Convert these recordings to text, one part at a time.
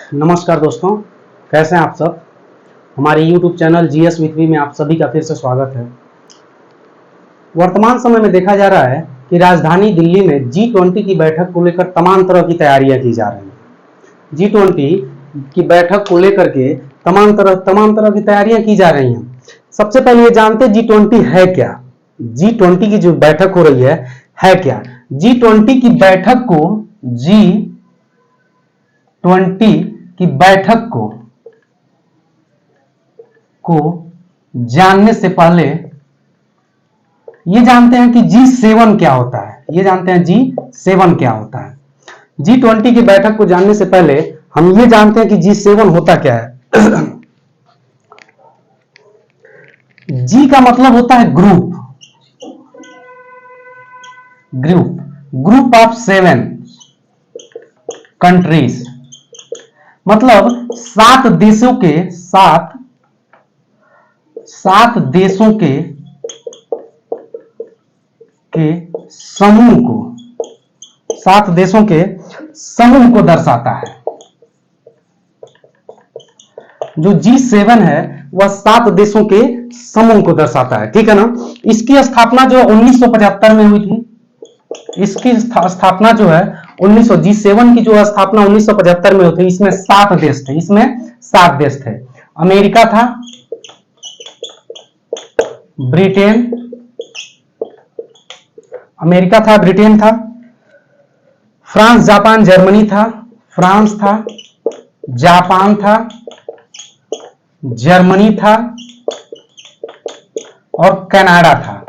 नमस्कार दोस्तों, कैसे हैं आप सब। हमारे YouTube channel GS with V में आप सभी का फिर से स्वागत है। वर्तमान समय में देखा जा रहा है कि राजधानी दिल्ली में G20 की बैठक को लेकर तमाम तरह की तैयारियां की जा रही हैं। G20 की बैठक को लेकर के तमाम तरह की तैयारियां की जा रही हैं। सबसे पहले ये जानते हैं G20 है क्या। G20 की जो बैठक हो रही है क्या। G20 की बैठक को G20 की बैठक को जानने से पहले ये जानते हैं कि G7 क्या होता है। ये जानते हैं G7 क्या होता है। G20 की बैठक को जानने से पहले हम ये जानते हैं कि G7 होता क्या है। G का मतलब होता है ग्रुप ऑफ 7 कंट्रीज, मतलब 7 देशों के समूह को 7 देशों के समूह को दर्शाता है। जो G7 है वह 7 देशों के समूह को दर्शाता है, ठीक है ना। इसकी स्थापना जो 1975 में हुई थी। इसकी स्थापना जो है G7 की जो स्थापना 1975 में हुई थी। इसमें 7 देश थे। अमेरिका था, ब्रिटेन था, फ्रांस, जापान, जर्मनी था, फ्रांस था, जापान था, जर्मनी था और कनाडा था,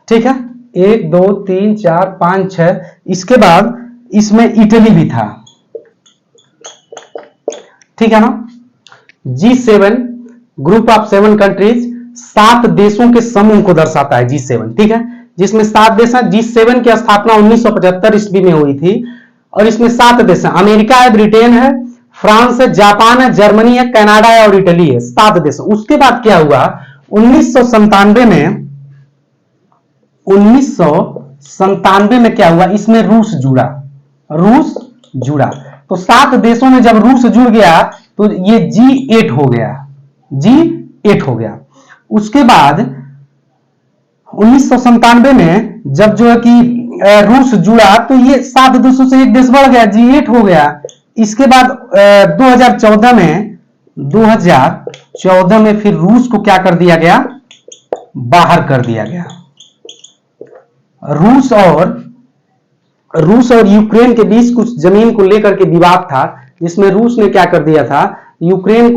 ठीक है। 1 2 3 4 5 6। इसके बाद इसमें इटली भी था, ठीक है ना। G7 ग्रुप ऑफ 7 कंट्रीज, 7 देशों के समूह को दर्शाता है G7, ठीक है। जिसमें 7 देश हैं। G7 की स्थापना 1975 ईस्वी में हुई थी और इसमें 7 देश हैं। अमेरिका है, ब्रिटेन है, फ्रांस है, जापान है, जर्मनी है, कनाडा है और इटली है। 7 देश। उसके बाद क्या हुआ, 1997 में क्या हुआ, इसमें रूस जुड़ा। तो 7 देशों में जब रूस जुड़ गया तो ये G8 हो गया। उसके बाद 1997 में जब जो है कि रूस जुड़ा तो ये 7 देशों से एक देश बढ़ गया, G8 हो गया। इसके बाद 2014 में फिर रूस को क्या कर दिया गया, बाहर कर दिया गया। रूस और यूक्रेन के बीच कुछ जमीन को लेकर के विवाद था, जिसमें रूस ने क्या कर दिया था, यूक्रेन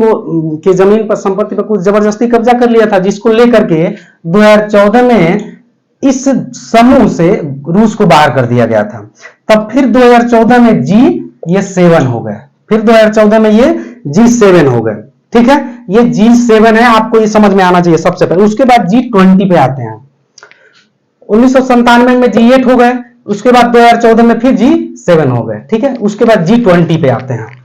के जमीन पर, संपत्ति पर कुछ जबरदस्ती कब्जा कर लिया था, जिसको लेकर के 2014 में इस समूह से रूस को बाहर कर दिया गया था। तब फिर 2014 में G7 हो गए। फिर 2014 में ये G7 हो गए, ठीक है। ये G7 है, आपको ये समझ में आना चाहिए सबसे पहले। उसके बाद G20 पे आते हैं। 1997 में G8 हो गए, उसके बाद 2014 में फिर G7 हो गए, ठीक है। उसके बाद G20 पे आते हैं।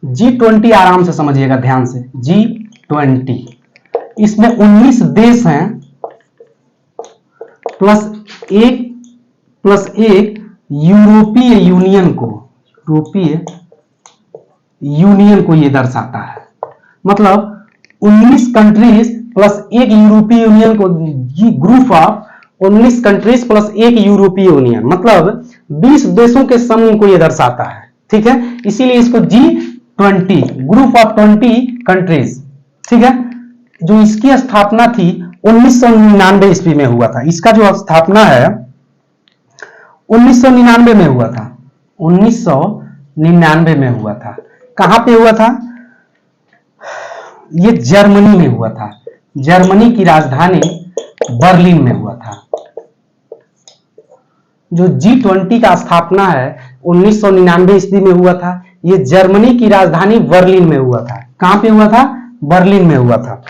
G20 आराम से समझिएगा, ध्यान से। G20 इसमें 19 देश हैं प्लस एक यूरोपीय यूनियन को ये दर्शाता है। मतलब 19 कंट्रीज प्लस एक यूरोपीय यूनियन को, ग्रुप ऑफ 19 कंट्रीज प्लस एक यूरोपीय यूनियन, मतलब 20 देशों के समूह को ये दर्शाता है, ठीक है। इसीलिए इसको G20 ग्रुप ऑफ 20 कंट्रीज, ठीक है। जो इसकी स्थापना थी 1999 ईस्वी में हुआ था। इसका जो स्थापना है 1999 में हुआ था। 1999 में हुआ था। कहां पे हुआ था, ये जर्मनी में हुआ था। जर्मनी की राजधानी बर्लिन में हुआ था। जो G20 का स्थापना है 1999 ईस्वी में हुआ था। ये जर्मनी की राजधानी बर्लिन में हुआ था। कहां पे हुआ था, बर्लिन में हुआ था।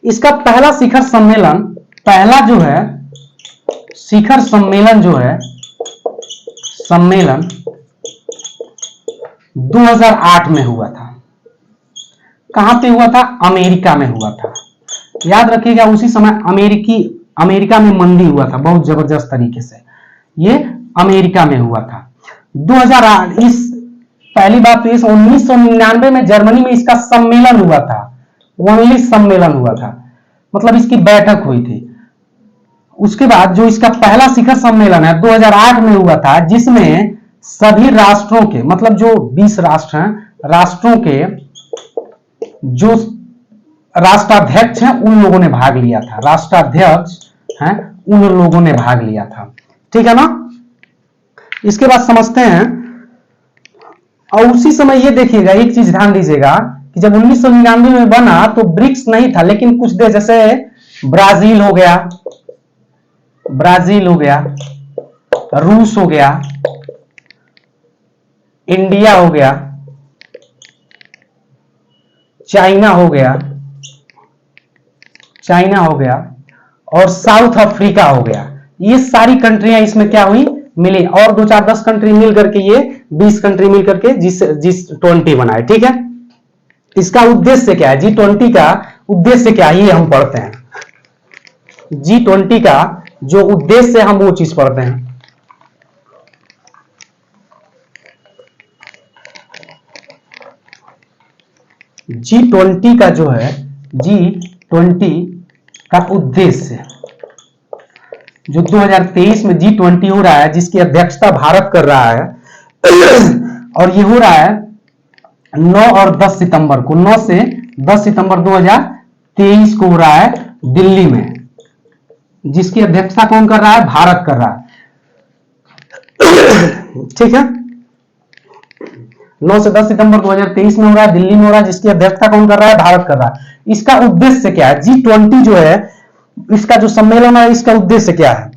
इसका पहला शिखर सम्मेलन, शिखर सम्मेलन जो है सम्मेलन 2008 में हुआ था। कहां पे हुआ था? अमेरिका में हुआ था। याद रखिएगा, उसी समय अमेरिका में मंदी हुआ था बहुत जबरदस्त तरीके से। ये अमेरिका में हुआ था 2008। इस पहली बात तो इस 1999 में जर्मनी में इसका सम्मेलन हुआ था, ओनली सम्मेलन हुआ था, मतलब इसकी बैठक हुई थी। उसके बाद जो इसका पहला शिखर सम्मेलन है 2008 में हुआ था, जिसमें सभी राष्ट्रों के, मतलब जो 20 राष्ट्र हैं, राष्ट्रों के जो राष्ट्राध्यक्ष हैं उन लोगों ने भाग लिया था। राष्ट्राध्यक्ष हैं उन लोगों ने भाग लिया था। ठीक है ना? इसके बाद समझते हैं। और उसी समय ये देखिएगा, एक चीज ध्यान दीजिएगा कि जब 1999 में बना तो ब्रिक्स नहीं था, लेकिन कुछ देश जैसे ब्राजील हो गया, रूस हो गया, इंडिया हो गया, चाइना हो गया और साउथ अफ्रीका हो गया। ये सारी कंट्रियां इसमें क्या हुई? मिली। और 2-4-10 कंट्री मिल करके ये 20 कंट्री मिल करके G20 बनाए। ठीक है? इसका उद्देश्य क्या है? G20 का उद्देश्य क्या है ये हम पढ़ते हैं। G20 का जो उद्देश्य है हम वो चीज पढ़ते हैं। G20 का जो है, G20 का उद्देश्य जो 2023 में G20 हो रहा है, जिसकी अध्यक्षता भारत कर रहा है और ये हो रहा है 9 और 10 सितंबर को, 9 से 10 सितंबर 2023 को हो रहा है दिल्ली में, जिसकी अध्यक्षता कौन कर रहा है? भारत कर रहा है। ठीक है? 9 से 10 सितंबर 2023 में हो रहा है, दिल्ली में हो रहा है, जिसकी अध्यक्षता कौन कर रहा है? भारत कर रहा है। इसका उद्देश्य क्या है? G20 जो है, इसका जो सम्मेलन है, इसका उद्देश्य क्या है?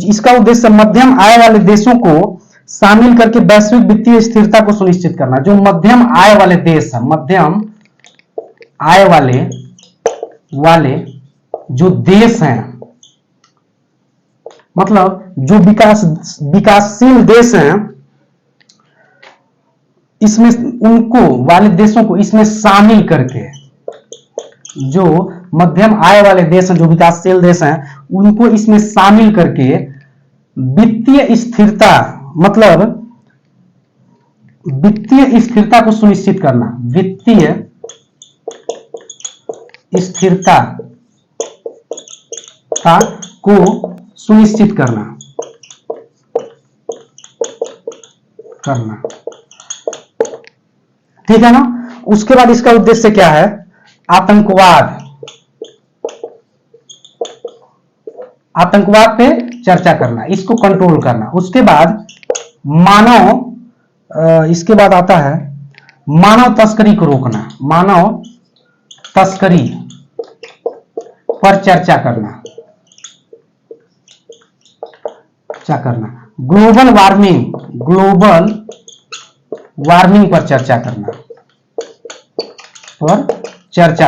इसका उद्देश्य मध्यम आय वाले देशों को शामिल करके वैश्विक वित्तीय स्थिरता को सुनिश्चित करना। जो मध्यम आय वाले देश है, मध्यम आय वाले जो देश हैं, मतलब जो विकासशील देश हैं, इसमें उनको वाले देशों को इसमें शामिल करके, जो मध्यम आय वाले देश हैं, जो विकासशील देश हैं, उनको इसमें शामिल करके वित्तीय स्थिरता, मतलब वित्तीय स्थिरता को सुनिश्चित करना, वित्तीय स्थिरता को सुनिश्चित करना। ठीक है ना? उसके बाद इसका उद्देश्य क्या है? आतंकवाद पे चर्चा करना, इसको कंट्रोल करना। उसके बाद इसके बाद आता है मानव तस्करी को रोकना, मानव तस्करी पर चर्चा करना, ग्लोबल वार्मिंग पर चर्चा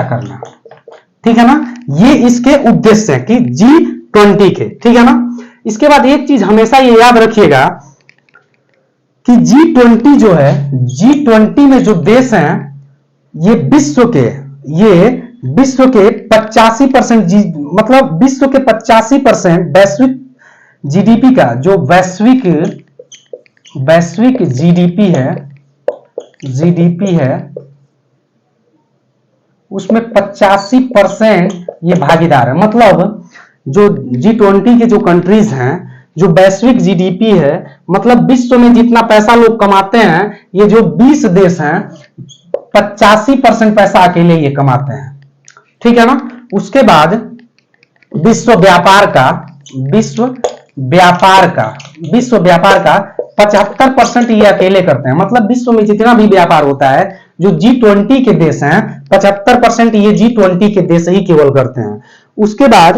करना। ठीक है ना? ये इसके उद्देश्य है कि G20 के। ठीक है ना? इसके बाद एक चीज हमेशा ये याद रखिएगा कि G20 जो है, G20 में जो देश हैं, ये विश्व के 85%, मतलब विश्व के 85% वैश्विक जीडीपी का, जो वैश्विक जीडीपी है उसमें 85% ये भागीदार है। मतलब जो G20 के जो कंट्रीज हैं, जो वैश्विक जीडीपी है, मतलब विश्व में जितना पैसा लोग कमाते हैं, ये जो 20 देश हैं 85% पैसा अकेले ये कमाते हैं। ठीक है ना? उसके बाद विश्व व्यापार का 75% ये अकेले करते हैं। मतलब विश्व में जितना भी व्यापार होता है, जो G20 के देश हैं, 75% ये G20 के देश ही केवल करते हैं। उसके बाद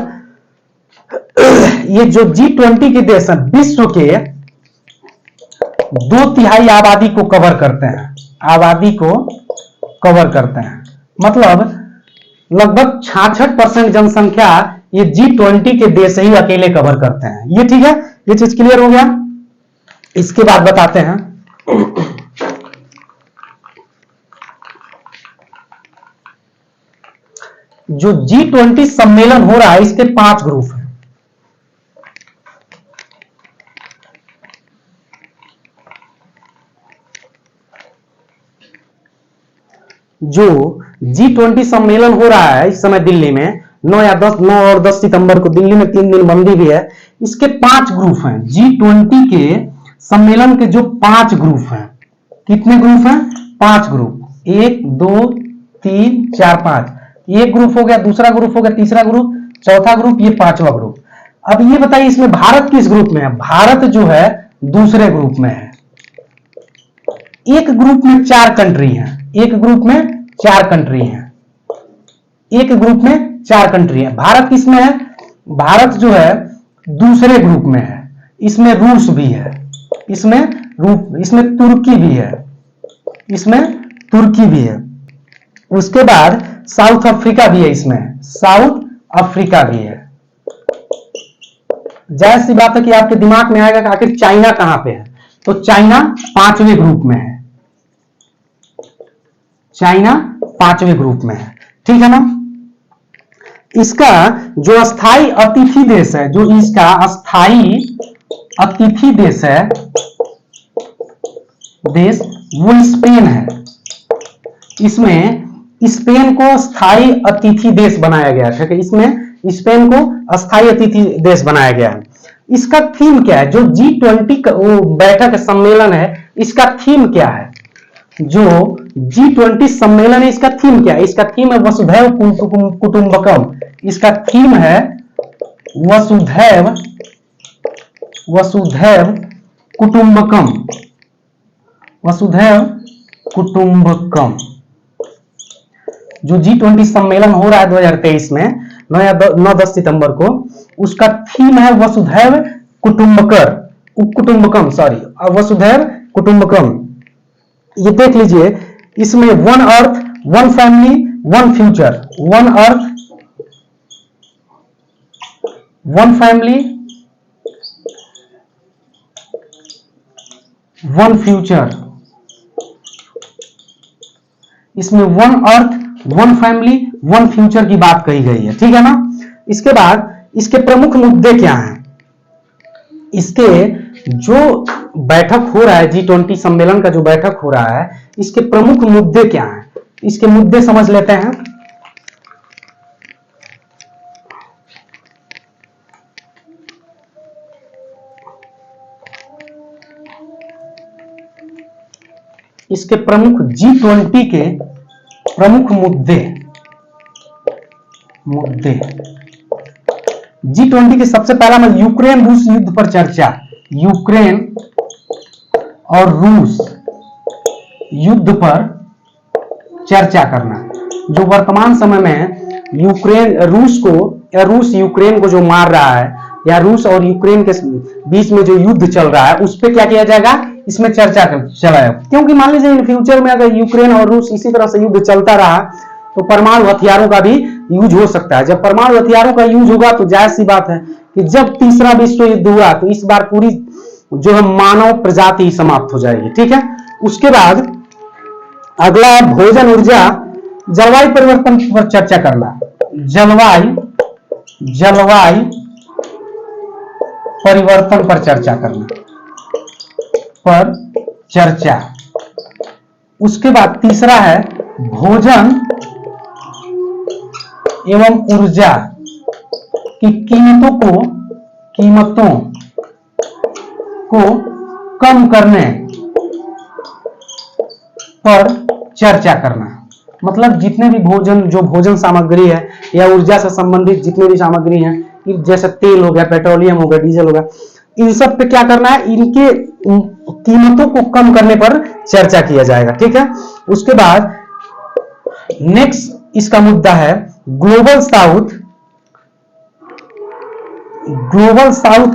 ये जो G20 के देश हैं, विश्व के 2/3 आबादी को कवर करते हैं, मतलब लगभग 66% जनसंख्या ये G20 के देश ही अकेले कवर करते हैं। ये ठीक है? ये चीज क्लियर हो गया? इसके बाद बताते हैं जो G20 सम्मेलन हो रहा है इसके 5 ग्रुप हैं। जो G20 सम्मेलन हो रहा है इस समय दिल्ली में 9 और 10 सितंबर को दिल्ली में 3 दिन बंदी भी है। इसके 5 ग्रुप हैं। G20 के सम्मेलन के जो 5 ग्रुप हैं, कितने ग्रुप हैं? 5 ग्रुप, 1 2 3 4 5। एक ग्रुप हो गया, दूसरा ग्रुप हो गया, तीसरा ग्रुप, चौथा ग्रुप, ये 5वां ग्रुप। अब ये बताइए इसमें भारत किस ग्रुप में है? भारत जो है दूसरे ग्रुप में है। एक ग्रुप में 4 कंट्री हैं, एक ग्रुप में 4 कंट्री हैं, एक ग्रुप में 4 कंट्री है। भारत किसमें है? भारत जो है दूसरे ग्रुप में है। इसमें रूस भी है, इसमें तुर्की भी है, इसमें तुर्की भी है। उसके बाद साउथ अफ्रीका भी है, इसमें साउथ अफ्रीका भी है। जाहिर सी बात है कि आपके दिमाग में आएगा कि आखिर चाइना कहां पे है, तो चाइना 5वें ग्रुप में है। चाइना 5वें ग्रुप में है, ठीक है ना। इसका जो स्थायी अतिथि देश है, जो इसका स्थायी अतिथि देश है, देश वो स्पेन है। इसमें स्पेन को स्थायी अतिथि देश बनाया गया है, ठीक है। इसमें स्पेन को स्थायी अतिथि देश बनाया गया है। इसका थीम क्या है? जो G20 का वो बैठक सम्मेलन है, इसका थीम क्या है? जो G20 सम्मेलन है, इसका थीम क्या है? इसका थीम है वसुधैव कुटुंबकम। इसका थीम है वसुधैव कुटुंबकम, वसुधैव कुटुंबकम। जो G20 सम्मेलन हो रहा है 2023 में 9-10 सितंबर को, उसका थीम है वसुधैव कुटुंबकम, वसुधैव कुटुंबकम। ये देख लीजिए, इसमें 1 अर्थ 1 फैमिली 1 फ्यूचर, 1 अर्थ 1 फैमिली 1 फ्यूचर। इसमें 1 अर्थ 1 फैमिली 1 फ्यूचर की बात कही गई है, ठीक है ना। इसके बाद इसके प्रमुख मुद्दे क्या हैं? इसके जो बैठक हो रहा है, G20 सम्मेलन का जो बैठक हो रहा है, इसके प्रमुख मुद्दे क्या हैं? इसके मुद्दे समझ लेते हैं। इसके प्रमुख G20 के प्रमुख मुद्दे G20 के सबसे पहला में यूक्रेन रूस युद्ध पर चर्चा। यूक्रेन और रूस युद्ध पर चर्चा करना। जो वर्तमान समय में रूस यूक्रेन को जो मार रहा है, या रूस और यूक्रेन के बीच में जो युद्ध चल रहा है, उस पर क्या किया जाएगा? इसमें चर्चा चलाएगा। क्योंकि मान लीजिए इन फ्यूचर में अगर यूक्रेन और रूस इसी तरह से युद्ध चलता रहा तो परमाणु हथियारों का भी यूज हो सकता है। जब परमाणु हथियारों का यूज होगा तो जाहिर सी बात है कि जब तीसरा विश्व युद्ध हुआ तो इस बार पूरी जो है मानव प्रजाति समाप्त हो जाएगी, ठीक है। उसके बाद अगला भोजन, ऊर्जा, जलवायु परिवर्तन पर चर्चा करना। जलवायु परिवर्तन पर चर्चा करना, उसके बाद तीसरा है भोजन एवं ऊर्जा की कीमतों को कम करने पर चर्चा करना। मतलब जितने भी भोजन सामग्री है या ऊर्जा से संबंधित जितने भी सामग्री हैं, जैसे तेल हो गया, पेट्रोलियम हो गया, डीजल हो गया, इन सब पे क्या करना है? इनके कीमतों को कम करने पर चर्चा किया जाएगा, ठीक है। उसके बाद नेक्स्ट इसका मुद्दा है ग्लोबल साउथ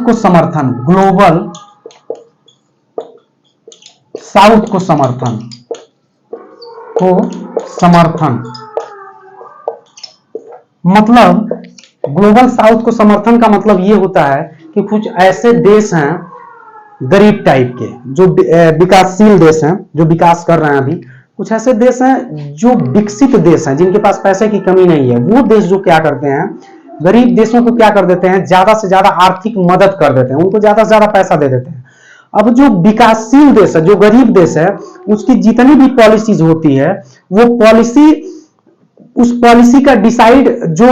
को समर्थन। ग्लोबल साउथ को समर्थन मतलब ग्लोबल साउथ को समर्थन का मतलब यह होता है कि कुछ ऐसे देश हैं गरीब टाइप के, जो विकासशील देश हैं, जो विकास कर रहे हैं अभी, कुछ ऐसे देश हैं जो विकसित देश हैं, जिनके पास पैसे की कमी नहीं है, वो देश जो क्या करते हैं, गरीब देशों को क्या कर देते हैं, ज्यादा से ज्यादा आर्थिक मदद कर देते हैं, उनको ज्यादा से ज्यादा पैसा दे देते हैं। अब जो विकासशील देश है, जो गरीब देश है, उसकी जितनी भी पॉलिसीज होती है, वो पॉलिसी, उस पॉलिसी का डिसाइड जो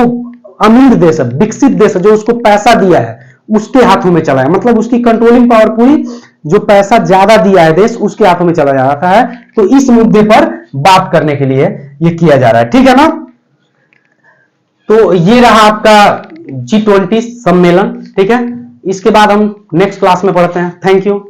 अमीर देश है, विकसित देश है, जो उसको पैसा दिया है, उसके हाथों में चला है। मतलब उसकी कंट्रोलिंग पावर पूरी, जो पैसा ज्यादा दिया है देश, उसके हाथों में चला जाता है। तो इस मुद्दे पर बात करने के लिए ये किया जा रहा है, ठीक है ना। तो ये रहा आपका G20 सम्मेलन, ठीक है। इसके बाद हम नेक्स्ट क्लास में पढ़ते हैं। Thank you.